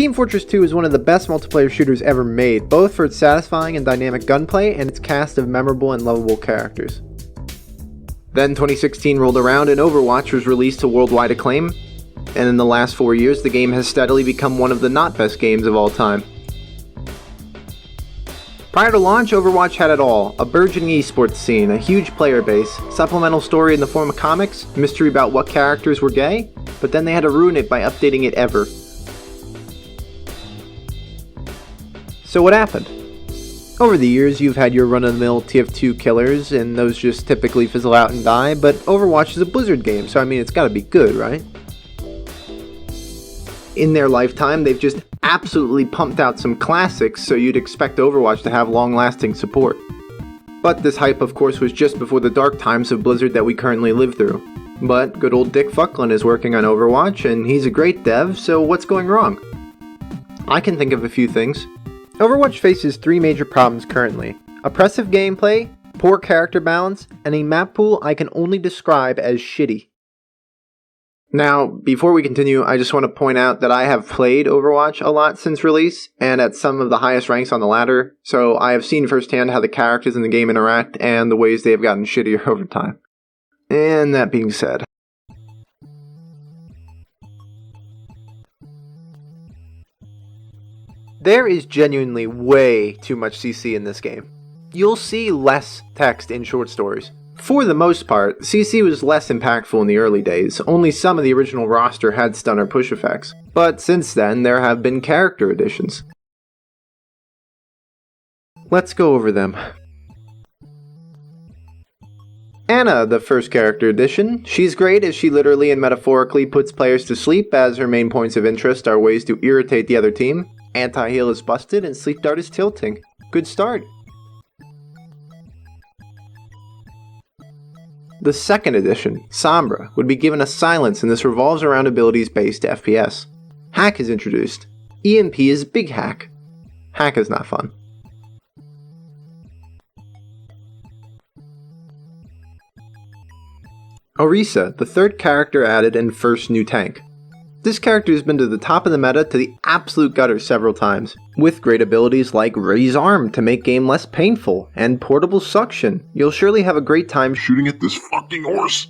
Team Fortress 2 is one of the best multiplayer shooters ever made, both for its satisfying and dynamic gunplay and its cast of memorable and lovable characters. Then 2016 rolled around and Overwatch was released to worldwide acclaim, and in the last 4 years the game has steadily become one of the not best games of all time. Prior to launch, Overwatch had it all: a burgeoning esports scene, a huge player base, supplemental story in the form of comics, mystery about what characters were gay, but then they had to ruin it by updating it ever. So what happened? Over the years, you've had your run-of-the-mill TF2 killers, and those just typically fizzle out and die, but Overwatch is a Blizzard game, so I mean, it's gotta be good, right? In their lifetime, they've just absolutely pumped out some classics, so you'd expect Overwatch to have long-lasting support. But this hype, of course, was just before the dark times of Blizzard that we currently live through. But good old Dick Fucklin is working on Overwatch, and he's a great dev, so what's going wrong? I can think of a few things. Overwatch faces three major problems currently: oppressive gameplay, poor character balance, and a map pool I can only describe as shitty. Now, before we continue, I just want to point out that I have played Overwatch a lot since release, and at some of the highest ranks on the ladder, so I have seen firsthand how the characters in the game interact and the ways they have gotten shittier over time. And that being said, there is genuinely way too much CC in this game. You'll see less text in short stories. For the most part, CC was less impactful in the early days. Only some of the original roster had stun or push effects. But since then, there have been character additions. Let's go over them. Anna, the first character addition. She's great as she literally and metaphorically puts players to sleep, as her main points of interest are ways to irritate the other team. Anti-heal is busted and Sleep Dart is tilting. Good start. The second edition, Sombra, would be given a silence, and this revolves around abilities based FPS. Hack is introduced. EMP is Big Hack. Hack is not fun. ORISA, the third character added and first new tank. This character has been to the top of the meta to the absolute gutter several times, with great abilities like Raise Arm to make game less painful, and Portable Suction. You'll surely have a great time shooting at this fucking horse!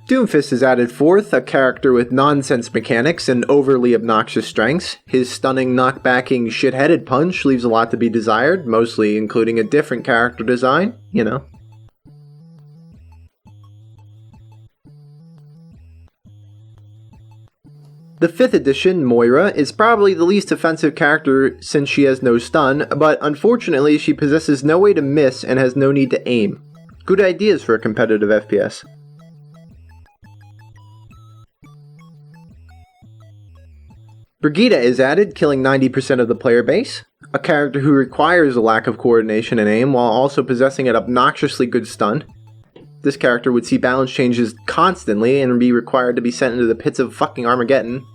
DOOMFIST is added fourth, a character with nonsense mechanics and overly obnoxious strengths. His stunning, knockbacking, shit-headed punch leaves a lot to be desired, mostly including a different character design, you know. The 5th edition, MOIRA, is probably the least offensive character since she has no stun, but unfortunately she possesses no way to miss and has no need to aim. Good ideas for a competitive FPS. BRIGITTE is added, killing 90% of the player base. A character who requires a lack of coordination and aim while also possessing an obnoxiously good stun. This character would see balance changes constantly and be required to be sent into the pits of fucking Armageddon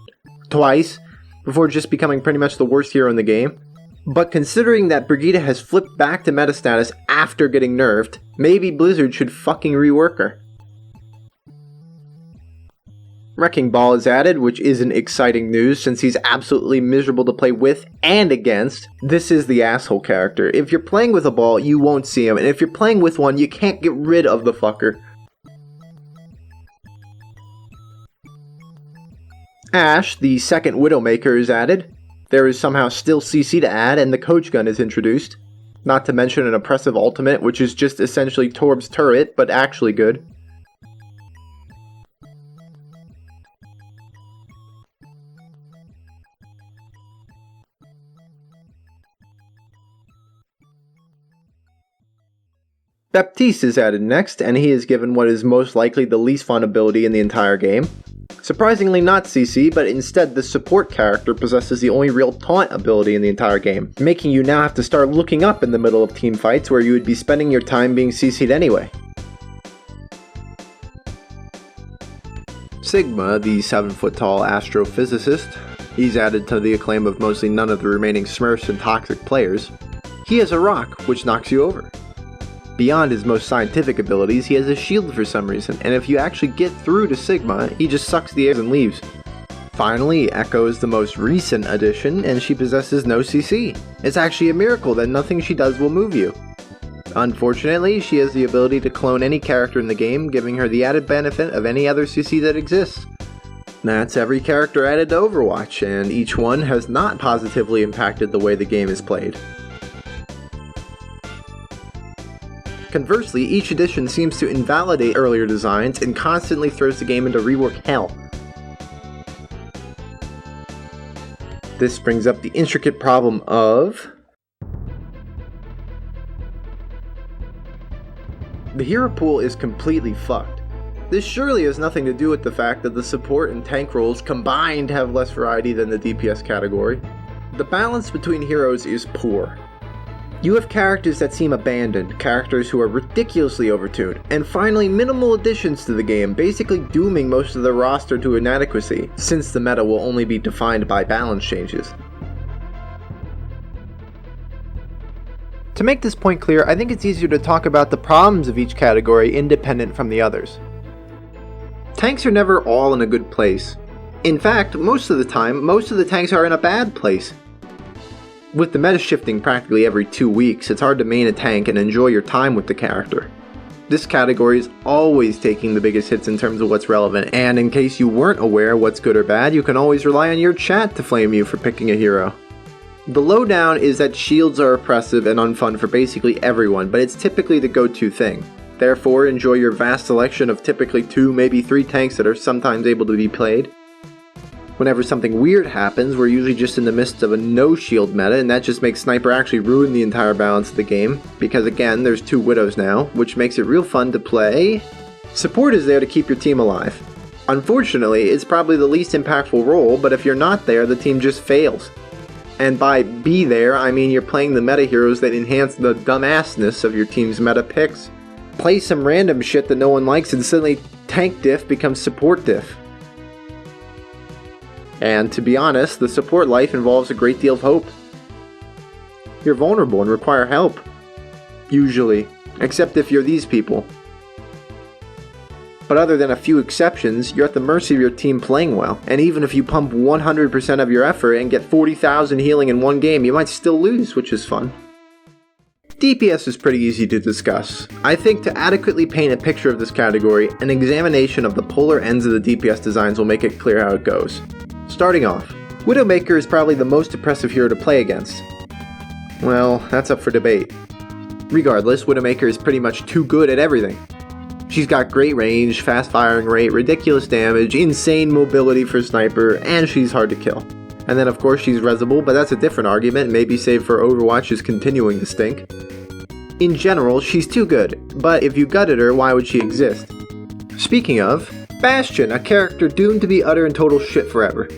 twice before just becoming pretty much the worst hero in the game. But considering that BRIGITTE has flipped back to meta status after getting nerfed, maybe Blizzard should fucking rework her. Wrecking Ball is added, which isn't exciting news since he's absolutely miserable to play with and against. This is the asshole character. If you're playing with a ball, you won't see him, and if you're playing with one, you can't get rid of the fucker. Ashe, the second Widowmaker, is added. There is somehow still CC to add, and the Coach Gun is introduced. Not to mention an oppressive ultimate, which is just essentially Torb's turret, but actually good. Baptiste is added next, and he is given what is most likely the least fun ability in the entire game. Surprisingly not CC, but instead the support character possesses the only real taunt ability in the entire game, making you now have to start looking up in the middle of team fights where you would be spending your time being CC'd anyway. Sigma, the 7-foot-tall astrophysicist, he's added to the acclaim of mostly none of the remaining Smurfs and toxic players. He has a rock, which knocks you over. Beyond his most scientific abilities, he has a shield for some reason, and if you actually get through to Sigma, he just sucks the air and leaves. Finally, Echo is the most recent addition, and she possesses no CC. It's actually a miracle that nothing she does will move you. Unfortunately, she has the ability to clone any character in the game, giving her the added benefit of any other CC that exists. That's every character added to Overwatch, and each one has not positively impacted the way the game is played. Conversely, each edition seems to invalidate earlier designs and constantly throws the game into rework hell. This brings up the intricate problem of the hero pool is completely fucked. This surely has nothing to do with the fact that the support and tank roles combined have less variety than the DPS category. The balance between heroes is poor. You have characters that seem abandoned, characters who are ridiculously overtuned, and finally minimal additions to the game, basically dooming most of the roster to inadequacy, since the meta will only be defined by balance changes. To make this point clear, I think it's easier to talk about the problems of each category independent from the others. Tanks are never all in a good place. In fact, most of the time, most of the tanks are in a bad place. With the meta shifting practically every 2 weeks, it's hard to main a tank and enjoy your time with the character. This category is always taking the biggest hits in terms of what's relevant, and in case you weren't aware what's good or bad, you can always rely on your chat to flame you for picking a hero. The lowdown is that shields are oppressive and unfun for basically everyone, but it's typically the go-to thing. Therefore, enjoy your vast selection of typically 2, maybe 3 tanks that are sometimes able to be played. Whenever something weird happens, we're usually just in the midst of a no-shield meta, and that just makes Sniper actually ruin the entire balance of the game, because again, there's 2 Widows now, which makes it real fun to play. Support is there to keep your team alive. Unfortunately, it's probably the least impactful role, but if you're not there, the team just fails. And by be there, I mean you're playing the meta heroes that enhance the dumbassness of your team's meta picks. Play some random shit that no one likes and suddenly tank diff becomes support diff. And to be honest, the support life involves a great deal of hope. You're vulnerable and require help. Usually. Except if you're these people. But other than a few exceptions, you're at the mercy of your team playing well. And even if you pump 100% of your effort and get 40,000 healing in one game, you might still lose, which is fun. DPS is pretty easy to discuss. I think to adequately paint a picture of this category, an examination of the polar ends of the DPS designs will make it clear how it goes. Starting off, Widowmaker is probably the most oppressive hero to play against. Well, that's up for debate. Regardless, Widowmaker is pretty much too good at everything. She's got great range, fast firing rate, ridiculous damage, insane mobility for Sniper, and she's hard to kill. And then of course she's resable, but that's a different argument, maybe saved for Overwatch's continuing to stink. In general, she's too good, but if you gutted her, why would she exist? Speaking of, Bastion, a character doomed to be utter and total shit forever.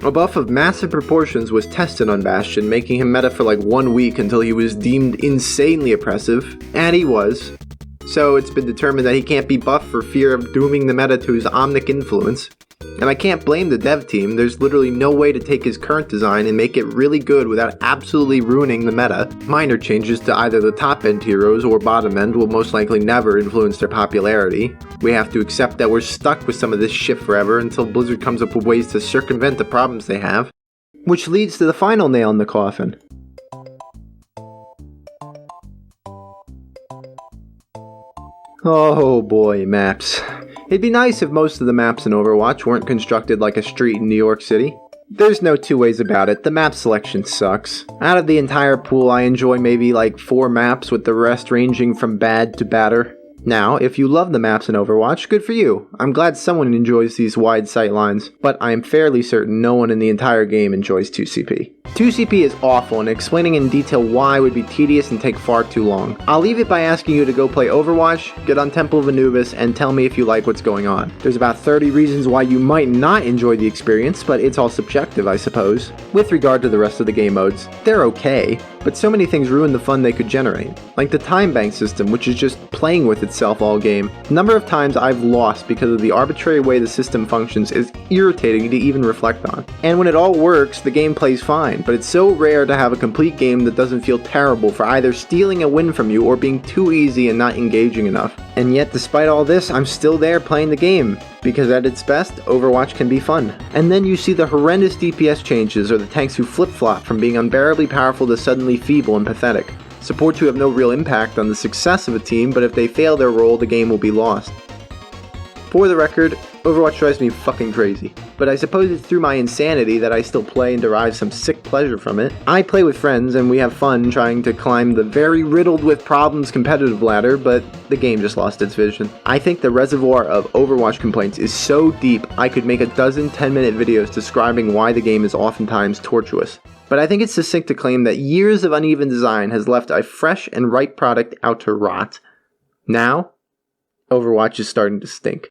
A buff of massive proportions was tested on Bastion, making him meta for like 1 week until he was deemed insanely oppressive, and he was. So it's been determined that he can't be buffed for fear of dooming the meta to his omnic influence. And I can't blame the dev team, there's literally no way to take his current design and make it really good without absolutely ruining the meta. Minor changes to either the top end heroes or bottom end will most likely never influence their popularity. We have to accept that we're stuck with some of this shit forever until Blizzard comes up with ways to circumvent the problems they have. Which leads to the final nail in the coffin. Oh boy, maps. It'd be nice if most of the maps in Overwatch weren't constructed like a street in New York City. There's no 2 ways about it, the map selection sucks. Out of the entire pool, I enjoy maybe like 4 maps, with the rest ranging from bad to badder. Now, if you love the maps in Overwatch, good for you. I'm glad someone enjoys these wide sightlines, but I am fairly certain no one in the entire game enjoys 2CP. 2CP is awful, and explaining in detail why would be tedious and take far too long. I'll leave it by asking you to go play Overwatch, get on Temple of Anubis, and tell me if you like what's going on. There's about 30 reasons why you might not enjoy the experience, but it's all subjective, I suppose. With regard to the rest of the game modes, they're okay, but so many things ruin the fun they could generate. Like the time bank system, which is just playing with itself itself all game. The number of times I've lost because of the arbitrary way the system functions is irritating to even reflect on. And when it all works, the game plays fine, but it's so rare to have a complete game that doesn't feel terrible for either stealing a win from you or being too easy and not engaging enough. And yet, despite all this, I'm still there playing the game, because at its best, Overwatch can be fun. And then you see the horrendous DPS changes or the tanks who flip-flop from being unbearably powerful to suddenly feeble and pathetic. Supports who have no real impact on the success of a team, but if they fail their role, the game will be lost. For the record, Overwatch drives me fucking crazy, but I suppose it's through my insanity that I still play and derive some sick pleasure from it. I play with friends and we have fun trying to climb the very riddled with problems competitive ladder, but the game just lost its vision. I think the reservoir of Overwatch complaints is so deep I could make a dozen 10-minute videos describing why the game is oftentimes tortuous. But I think it's succinct to claim that years of uneven design has left a fresh and ripe product out to rot. Now, Overwatch is starting to stink.